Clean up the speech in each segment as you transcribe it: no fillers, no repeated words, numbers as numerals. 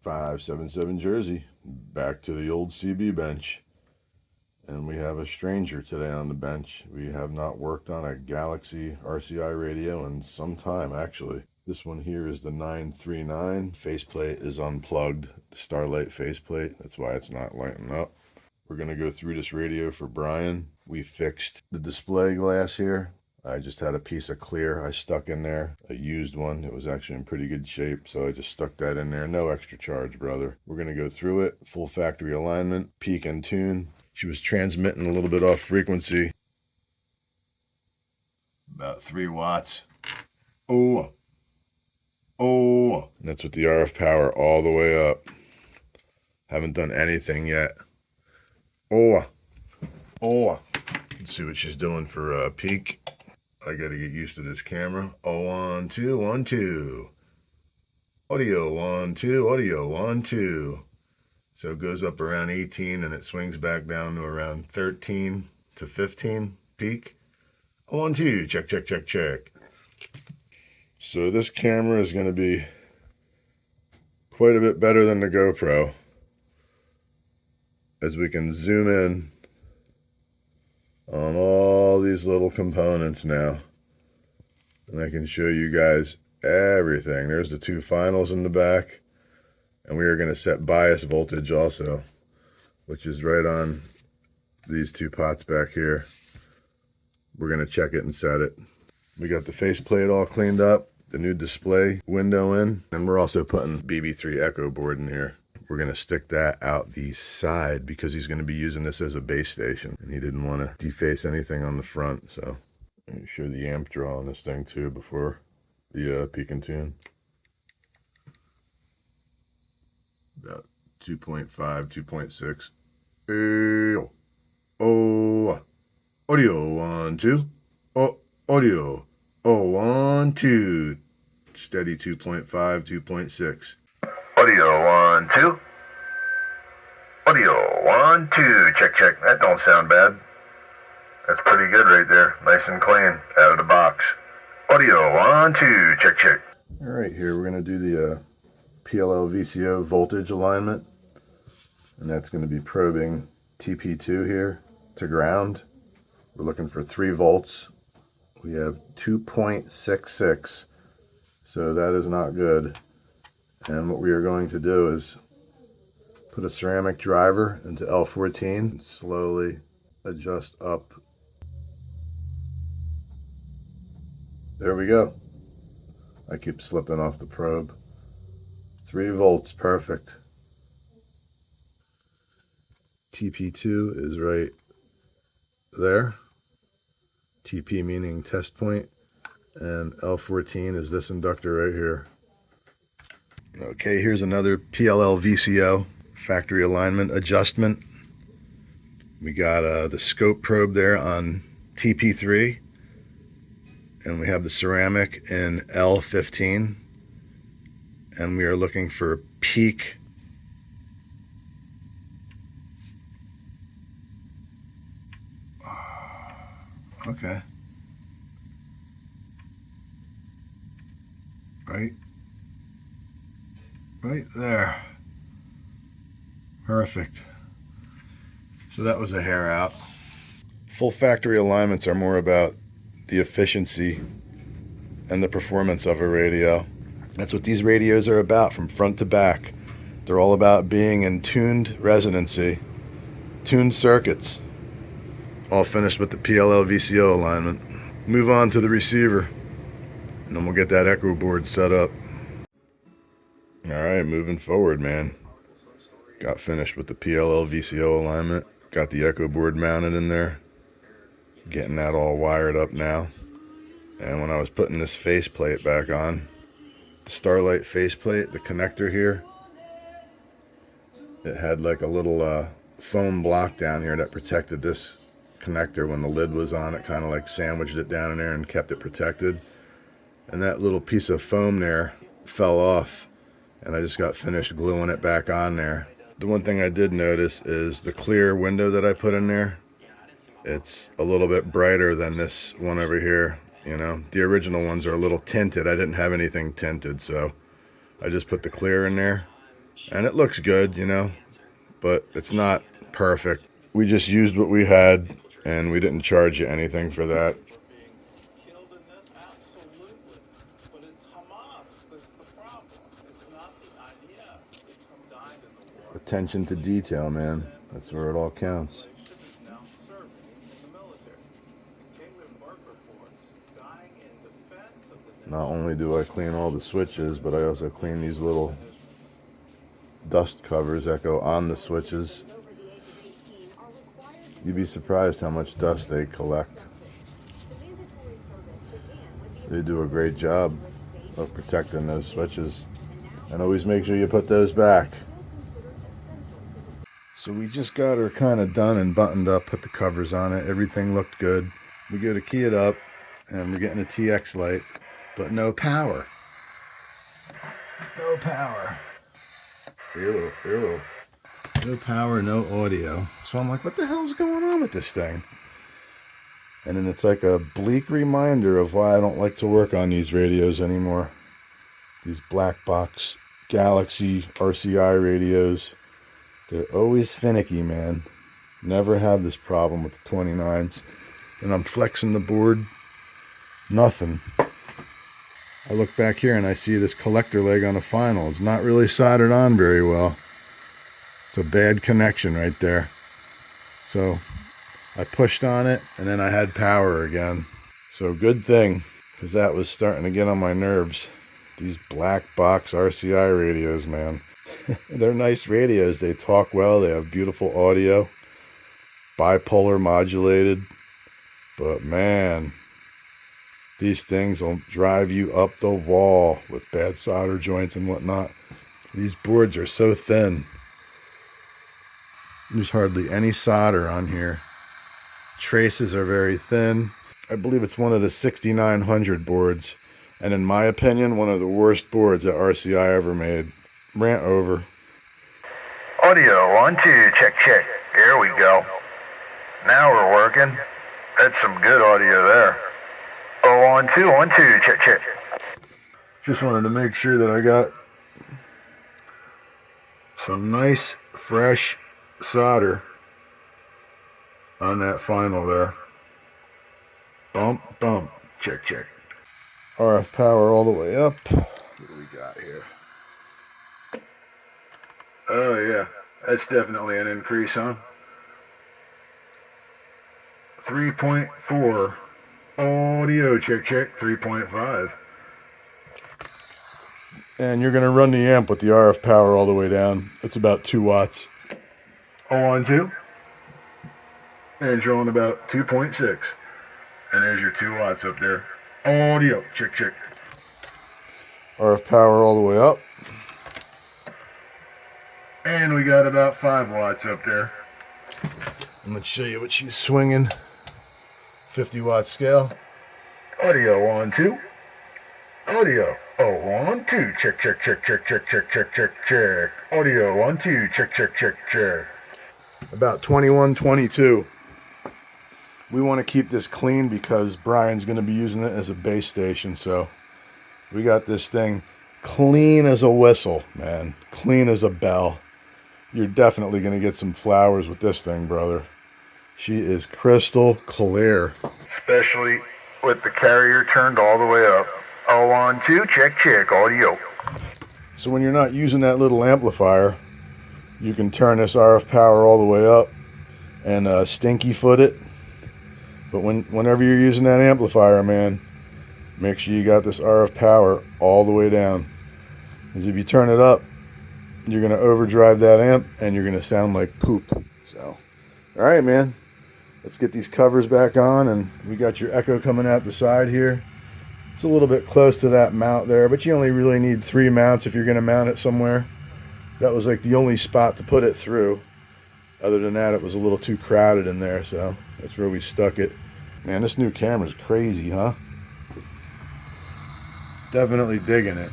577 Jersey, back to the old CB bench. And we have a stranger today on the bench. We have not worked on a Galaxy RCI radio in some time, actually. This one here is the 939. Faceplate is unplugged, the Starlight faceplate. That's why it's not lighting up. We're going to go through this radio for Brian. We fixed the display glass here. I just had a piece of clear I stuck in there, a used one. It was actually in pretty good shape, so I just stuck that in there. No extra charge, brother. We're going to go through it. Full factory alignment, peak and tune. She was transmitting a little bit off frequency. About 3 watts. Oh. And that's with the RF power all the way up. Haven't done anything yet. Let's see what she's doing for peak. I gotta get used to this camera. 1 2 1 2. Audio 1 2. Audio 1 2. So it goes up around 18 and it swings back down to around 13 to 15 peak. 1 2. Check. So this camera is going to be quite a bit better than the GoPro, as we can zoom in on all these little components now, and I can show you guys everything. There's the 2 finals in the back, and we are going to set bias voltage also, which is right on these 2 pots back here. We're going to check it and set it. We got the faceplate all cleaned up, the new display window in, and we're also putting BB3 echo board in here. We're going to stick that out the side because he's going to be using this as a base station, and he didn't want to deface anything on the front. So let me show the amp draw on this thing too before the peak and tune. About 2.5, 2.6. Audio 1 2. Audio 1 2. Steady 2.5, 2.6. Audio 1 2. Audio 1 2. Check. That don't sound bad. That's pretty good right there. Nice and clean out of the box. Audio 1 2. Check. All right, here we're going to do the PLL VCO voltage alignment, and that's going to be probing TP2 here to ground. We're looking for 3 volts. We have 2.66, so that is not good. And what we are going to do is put a ceramic driver into L14 and slowly adjust up. There we go. I keep slipping off the probe. 3 volts, perfect. TP2 is right there. TP meaning test point, and L14 is this inductor right here. Okay, here's another PLL VCO factory alignment adjustment. We got the scope probe there on TP3, and we have the ceramic in L15, and we are looking for peak. Okay. Right there. Perfect. So that was a hair out. Full factory alignments are more about the efficiency and the performance of a radio. That's what these radios are about from front to back. They're all about being in tuned resonancy, tuned circuits. All finished with the PLL VCO alignment. Move on to the receiver, and then we'll get that echo board set up. All right, moving forward, man. Got finished with the PLL VCO alignment. Got the echo board mounted in there. Getting that all wired up now. And when I was putting this faceplate back on, the Starlight faceplate, the connector here, it had like a little foam block down here that protected this connector. When the lid was on, it kind of like sandwiched it down in there and kept it protected, and that little piece of foam there fell off, and I just got finished gluing it back on there. The one thing I did notice is the clear window that I put in there, it's a little bit brighter than this one over here. You know, the original ones are a little tinted. I didn't have anything tinted, so I just put the clear in there, And it looks good, you know, but it's not perfect. We just used what we had, and we didn't charge you anything for that. Attention to detail, man. That's where it all counts. Not only do I clean all the switches, but I also clean these little dust covers that go on the switches. You'd be surprised how much dust they collect. They do a great job of protecting those switches. And always make sure you put those back. So we just got her kind of done and buttoned up, put the covers on it. Everything looked good. We go to key it up, and we're getting a TX light, but no power. No power. Hello. No power, no audio. So I'm like, what the hell's going on with this thing? And then it's like a bleak reminder of why I don't like to work on these radios anymore. These black box Galaxy RCI radios. They're always finicky, man. Never have this problem with the 29s. And I'm flexing the board. Nothing. I look back here and I see this collector leg on a final. It's not really soldered on very well. It's a bad connection right there. So I pushed on it and then I had power again. So good thing, because that was starting to get on my nerves. These black box RCI radios, man. They're nice radios. They talk well. They have beautiful audio. Bipolar modulated. But man, these things will drive you up the wall with bad solder joints and whatnot. These boards are so thin. There's hardly any solder on here. Traces are very thin. I believe it's one of the 6900 boards. And in my opinion, one of the worst boards that RCI ever made. Rant over. Audio 1, 2, check. Here we go. Now we're working. That's some good audio there. Oh, 1, 2, 1, 2, check. Just wanted to make sure that I got some nice, fresh solder on that final there. Bump, check. RF power all the way up. What do we got here? Oh yeah, that's definitely an increase, huh? 3.4. Audio check, 3.5. And you're going to run the amp with the RF power all the way down. It's about 2 watts. On 2. And drawing about 2.6. And there's your 2 watts up there. Audio check. RF power all the way up. And we got about 5 watts up there. And let's show you what she's swinging. 50 watt scale. Audio 1, 2. Audio. Oh, 1, 2. Check. Audio 1, 2. Check. About 21, 22. We want to keep this clean because Brian's going to be using it as a base station. So we got this thing clean as a whistle, man. Clean as a bell. You're definitely going to get some flowers with this thing, brother. She is crystal clear. Especially with the carrier turned all the way up. Oh, 1, 2, check, audio. So when you're not using that little amplifier, you can turn this RF power all the way up and stinky foot it. But whenever you're using that amplifier, man, make sure you got this RF power all the way down. Because if you turn it up, you're going to overdrive that amp and you're going to sound like poop. So, all right, man. Let's get these covers back on, and we got your echo coming out the side here. It's a little bit close to that mount there, but you only really need 3 mounts if you're going to mount it somewhere. That was like the only spot to put it through. Other than that, it was a little too crowded in there, so that's where we stuck it. Man, this new camera's crazy, huh? Definitely digging it.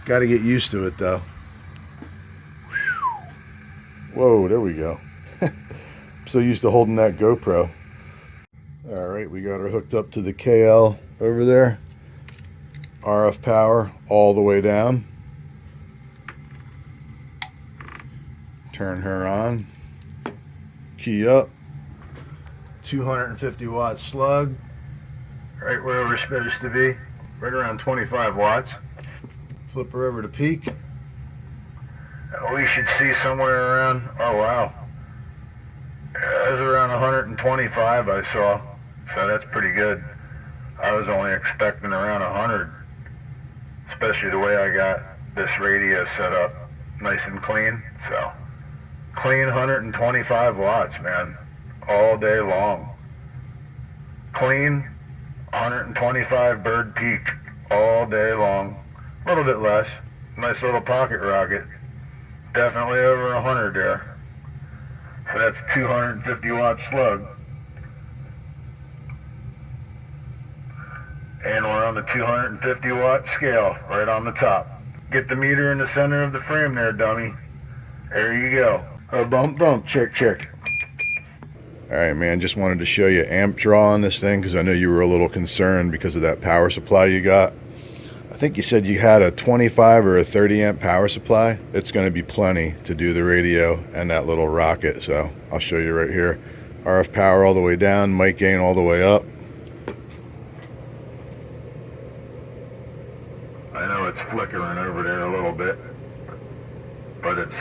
Got to get used to it, though. Whoa, there we go. I'm so used to holding that GoPro. All right, we got her hooked up to the KL over there. RF power all the way down. Turn her on. Key up. 250 watt slug. Right where we're supposed to be. Right around 25 watts. Flip her over to peak. We should see somewhere around, oh wow. It was around 125 I saw. So that's pretty good. I was only expecting around 100. Especially the way I got this radio set up. Nice and clean. So clean 125 watts, man. All day long. Clean 125 bird peak all day long. A little bit less. Nice little pocket rocket. Definitely over 100 there. So that's 250 watt slug. And we're on the 250 watt scale, right on the top. Get the meter in the center of the frame there, dummy. There you go. A bump bump, check check. Alright man, just wanted to show you amp draw on this thing because I know you were a little concerned because of that power supply you got. I think you said you had a 25 or a 30 amp power supply. It's going to be plenty to do the radio and that little rocket, so I'll show you right here. RF power all the way down, mic gain all the way up. I know it's flickering over there a little bit, but it's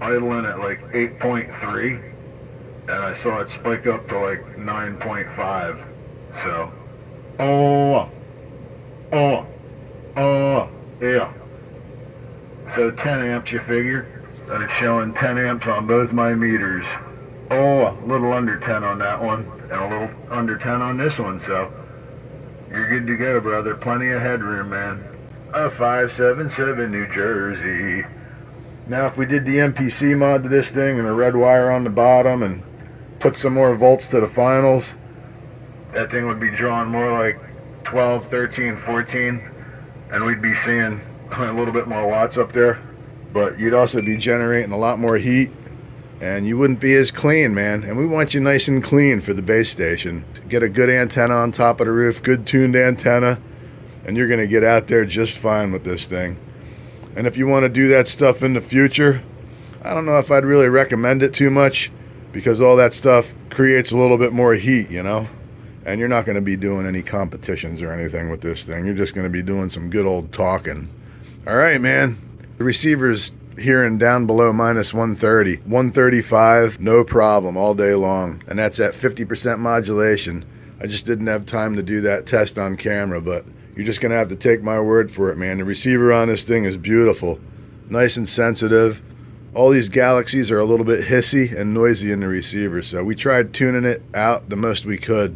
idling at like 8.3. And I saw it spike up to like 9.5. So, yeah. So 10 amps you figure. And it's showing 10 amps on both my meters. A little under 10 on that one. And a little under 10 on this one. So, you're good to go, brother. Plenty of headroom, man. 577 New Jersey. Now if we did the MPC mod to this thing and a red wire on the bottom and put some more volts to the finals, that thing would be drawing more like 12, 13, 14, and we'd be seeing a little bit more watts up there, but you'd also be generating a lot more heat and you wouldn't be as clean, man. And we want you nice and clean for the base station. Get a good antenna on top of the roof, good tuned antenna, and you're gonna get out there just fine with this thing. And if you want to do that stuff in the future, I don't know if I'd really recommend it too much because all that stuff creates a little bit more heat, you know? And you're not going to be doing any competitions or anything with this thing. You're just going to be doing some good old talking. All right, man. The receiver's hearing down below minus 130. 135, no problem, all day long. And that's at 50% modulation. I just didn't have time to do that test on camera, but you're just going to have to take my word for it, man. The receiver on this thing is beautiful. Nice and sensitive. All these galaxies are a little bit hissy and noisy in the receiver, so we tried tuning it out the most we could.